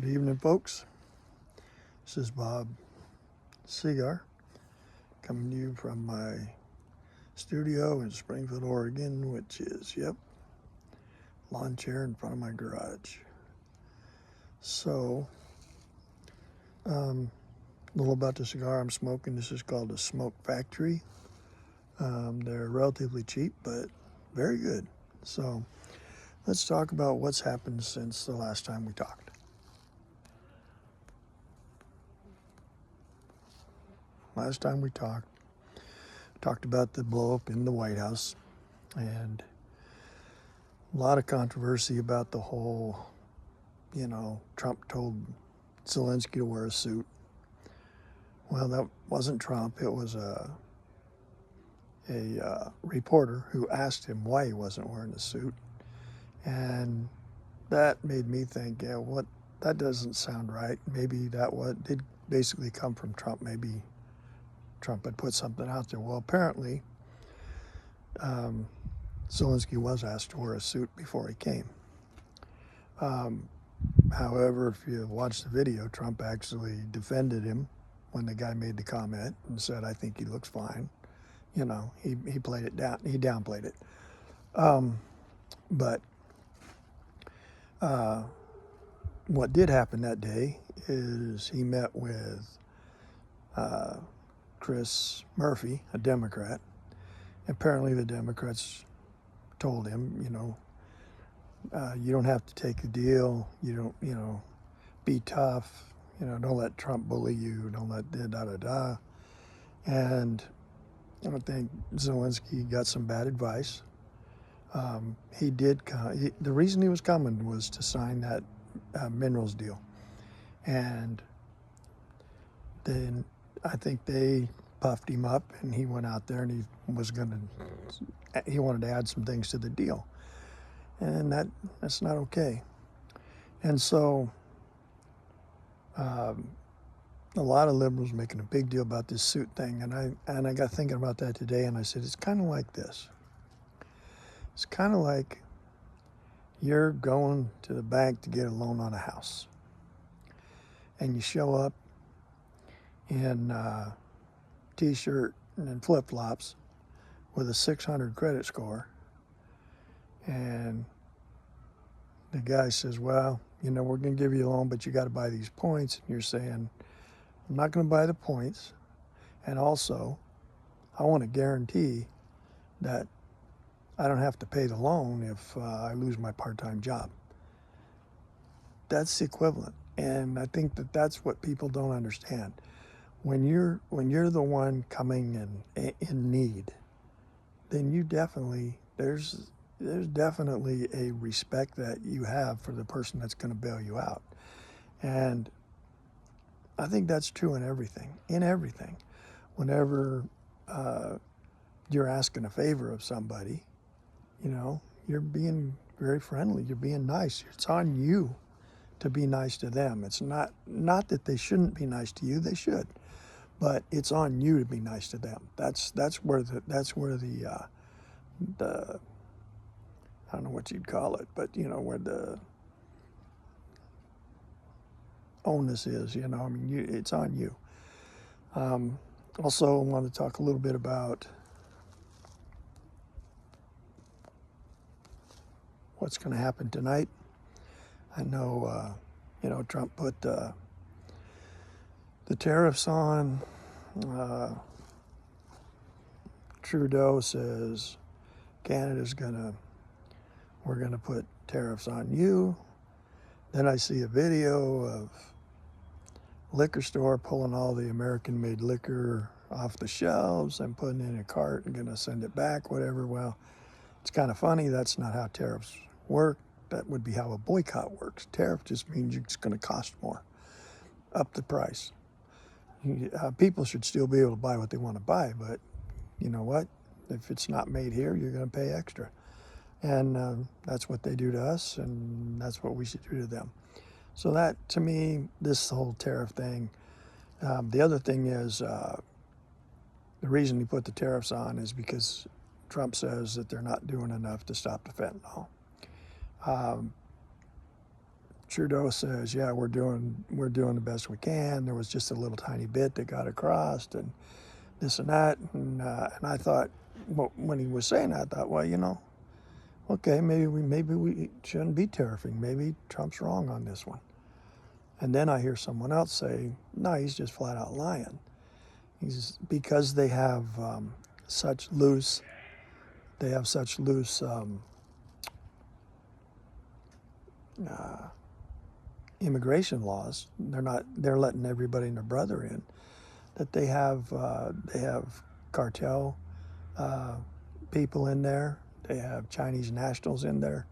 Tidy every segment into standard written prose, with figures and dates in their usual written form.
Good evening, folks. This is Bob C-Gar coming to you from my studio in Springfield, Oregon, which is, lawn chair in front of my garage. So, a little about the cigar I'm smoking. This is called the Smoke Factory. They're relatively cheap, but very good. So, let's talk about what's happened since the last time we talked. Last time we talked about the blow up in the White House and a lot of controversy about the whole, Trump told Zelensky to wear a suit. Well, that wasn't Trump. It was a reporter who asked him why he wasn't wearing a suit. And that made me think, that doesn't sound right. Maybe that did basically come from Trump. Maybe Trump had put something out there. Well, apparently, Zelensky was asked to wear a suit before he came. However, if you watch the video, Trump actually defended him when the guy made the comment and said, "I think he looks fine." He played it down. He downplayed it. But what did happen that day is he met with Chris Murphy, a Democrat. Apparently the Democrats told him, you don't have to take the deal. You don't, be tough. Don't let Trump bully you. Don't let da-da-da. And I think Zelensky got some bad advice. He did. The reason he was coming was to sign that minerals deal. And then I think they puffed him up, and he went out there and he wanted to add some things to the deal, and that's not okay. And so a lot of liberals making a big deal about this suit thing, and I got thinking about that today, and I said it's kind of like this. It's kind of like you're going to the bank to get a loan on a house, and you show up in t-shirt and flip-flops with a 600 credit score, and the guy says, well, we're going to give you a loan, but you got to buy these points. And you're saying, I'm not going to buy the points, and also I want to guarantee that I don't have to pay the loan if I lose my part-time job. That's the equivalent, and I think that's what people don't understand. When you're the one coming in need, then you definitely there's definitely a respect that you have for the person that's going to bail you out, and I think that's true in everything. Whenever you're asking a favor of somebody, you're being very friendly. You're being nice. It's on you to be nice to them. It's not that they shouldn't be nice to you. They should. But it's on you to be nice to them. That's where the I don't know what you'd call it, but where the onus is. It's on you. Also, I want to talk a little bit about what's going to happen tonight. I know, Trump put the tariffs on. Trudeau says we're gonna put tariffs on you. Then I see a video of liquor store pulling all the American-made liquor off the shelves and putting it in a cart and gonna send it back, whatever. Well, it's kind of funny. That's not how tariffs work. That would be how a boycott works. Tariff just means it's going to cost more, up the price. People should still be able to buy what they want to buy, but you know what? If it's not made here, you're going to pay extra. And that's what they do to us, and that's what we should do to them. So that, to me, this whole tariff thing, the other thing is the reason he put the tariffs on is because Trump says that they're not doing enough to stop the fentanyl. Trudeau says, yeah, we're doing the best we can. There was just a little tiny bit that got across, and this and that. And I thought, well, when he was saying that, I thought, well, okay, maybe we shouldn't be tariffing. Maybe Trump's wrong on this one. And then I hear someone else say, no, he's just flat out lying. Because they have such loose immigration laws. They're letting everybody and their brother in. That they have cartel people in there. They have Chinese nationals in there,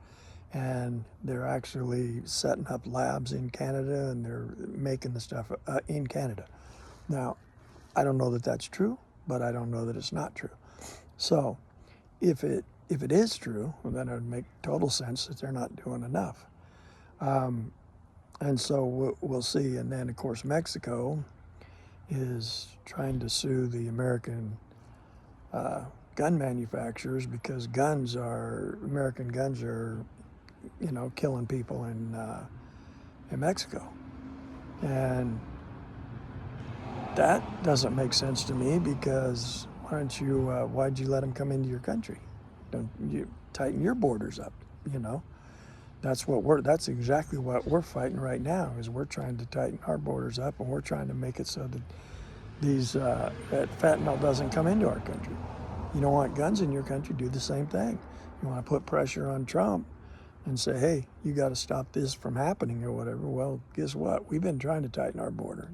and they're actually setting up labs in Canada, and they're making the stuff in Canada. Now, I don't know that that's true, but I don't know that it's not true. So, if it is true, well, then it would make total sense that they're not doing enough. And so we'll see. And then, of course, Mexico is trying to sue the American gun manufacturers because American guns are, killing people in Mexico. And that doesn't make sense to me because why'd you let them come into your country? Don't you tighten your borders up, That's exactly what we're fighting right now is we're trying to tighten our borders up, and we're trying to make it so that that fentanyl doesn't come into our country. You don't want guns in your country, do the same thing. You want to put pressure on Trump and say, hey, you got to stop this from happening or whatever. Well, guess what? We've been trying to tighten our border.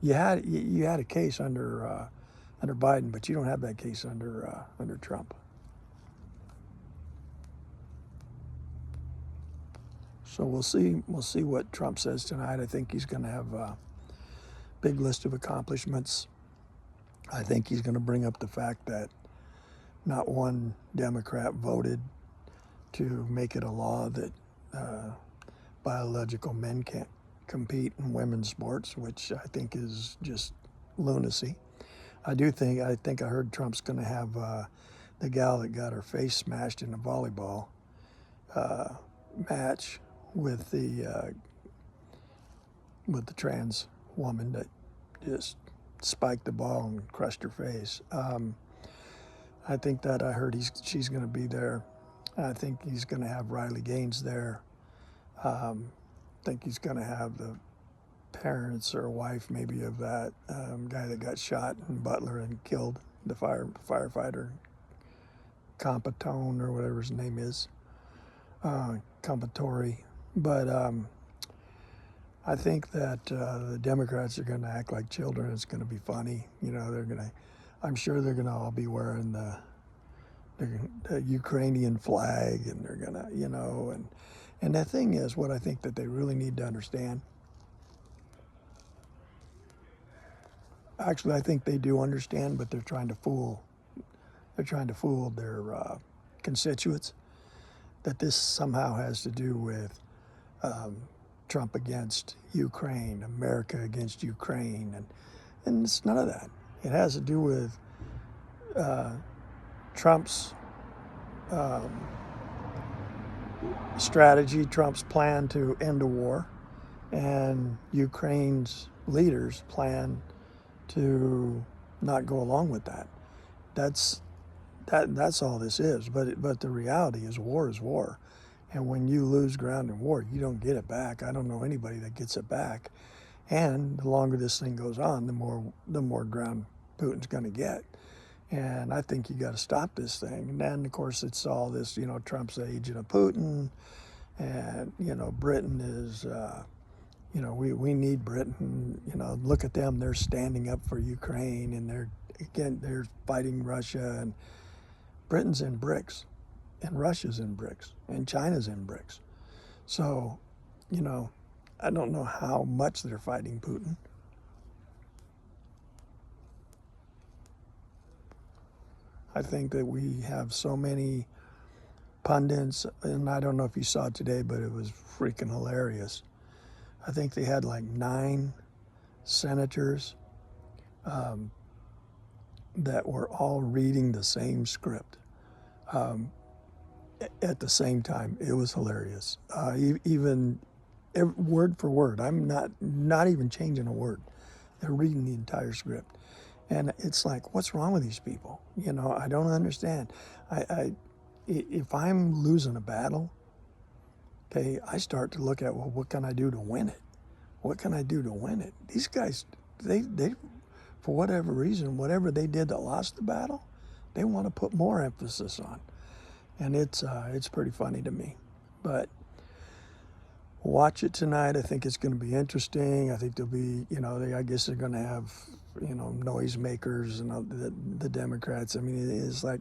You had a case under Biden, but you don't have that case under Trump. So we'll see what Trump says tonight. I think he's going to have a big list of accomplishments. I think he's going to bring up the fact that not one Democrat voted to make it a law that biological men can't compete in women's sports, which I think is just lunacy. I think I heard Trump's going to have the gal that got her face smashed in a volleyball match with the trans woman that just spiked the ball and crushed her face. I think that I heard she's going to be there. I think he's going to have Riley Gaines there. I think he's going to have the parents or wife maybe of that guy that got shot in Butler and killed, the firefighter, Compatone or whatever his name is, Compatori. But I think that the Democrats are going to act like children. It's going to be funny. I'm sure they're going to all be wearing the Ukrainian flag, and they're going to, and the thing is, what I think that they really need to understand, actually, I think they do understand, but they're trying to fool their constituents, that this somehow has to do with Trump against Ukraine, America against Ukraine, and it's none of that. It has to do with Trump's strategy, Trump's plan to end a war, and Ukraine's leaders' plan to not go along with that. That's all this is. But the reality is war is war. And when you lose ground in war, you don't get it back. I don't know anybody that gets it back. And the longer this thing goes on, the more ground Putin's going to get. And I think you got to stop this thing. And then, of course, it's all this, Trump's the agent of Putin. And, Britain is, we need Britain. Look at them. They're standing up for Ukraine. And they're fighting Russia. And Britain's in BRICS. And Russia's in BRICS. And China's in BRICS. So, I don't know how much they're fighting Putin. I think that we have so many pundits, and I don't know if you saw it today, but it was freaking hilarious. I think they had like 9 senators that were all reading the same script at the same time. It was hilarious. Even word for word. I'm not even changing a word. They're reading the entire script. And it's like, what's wrong with these people? You know, I don't understand. If I'm losing a battle, okay, I start to look at, well, what can I do to win it? What can I do to win it? These guys, they for whatever reason, whatever they did that lost the battle, they want to put more emphasis on. And it's pretty funny to me. But watch it tonight. I think it's going to be interesting. I think there'll be, you know, I guess they're going to have, you know, noisemakers and the Democrats. I mean, it's like,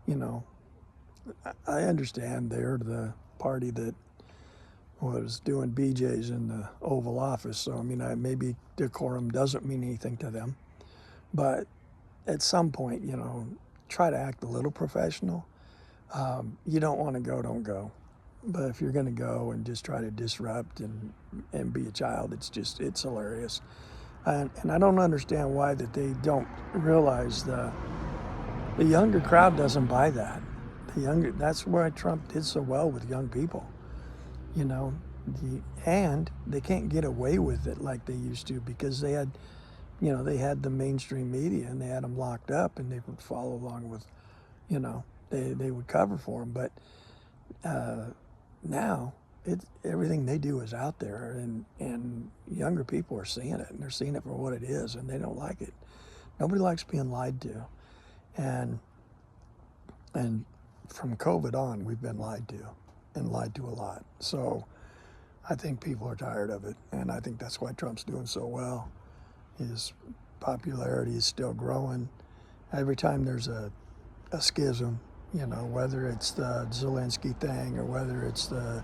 you know, I understand they're the party that was doing BJ's in the Oval Office. So, I mean, maybe decorum doesn't mean anything to them. But at some point, you know, try to act a little professional. You don't want to go, don't go. But if you're going to go and just try to disrupt and be a child, it's hilarious. And I don't understand why that they don't realize the younger crowd doesn't buy that. That's why Trump did so well with young people. You know, and they can't get away with it like they used to because they had the mainstream media and they had them locked up and they would follow along with, you know, they would cover for them. But now everything they do is out there, and younger people are seeing it, and they're seeing it for what it is, and they don't like it. Nobody likes being lied to, and from COVID on, we've been lied to, and lied to a lot. So I think people are tired of it, and I think that's why Trump's doing so well. His popularity is still growing. Every time there's a schism, you know, whether it's the Zelensky thing or whether it's the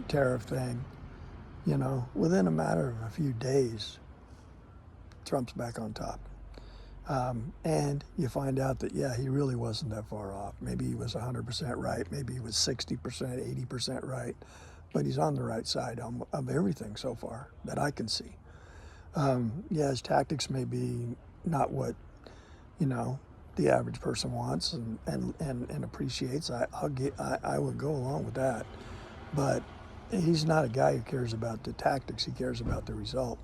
tariff thing, you know, within a matter of a few days, Trump's back on top. And you find out that, yeah, he really wasn't that far off. Maybe he was 100% right. Maybe he was 60%, 80% right. But he's on the right side of everything so far that I can see. Yeah, his tactics may be not what, you know, the average person wants and appreciates. I would go along with that. But he's not a guy who cares about the tactics. He cares about the result.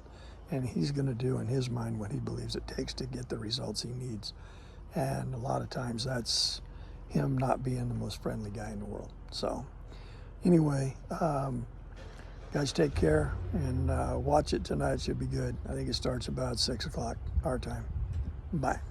And he's going to do in his mind what he believes it takes to get the results he needs. And a lot of times that's him not being the most friendly guy in the world. So anyway, guys, take care and watch it tonight. It should be good. I think it starts about 6 o'clock our time. Bye.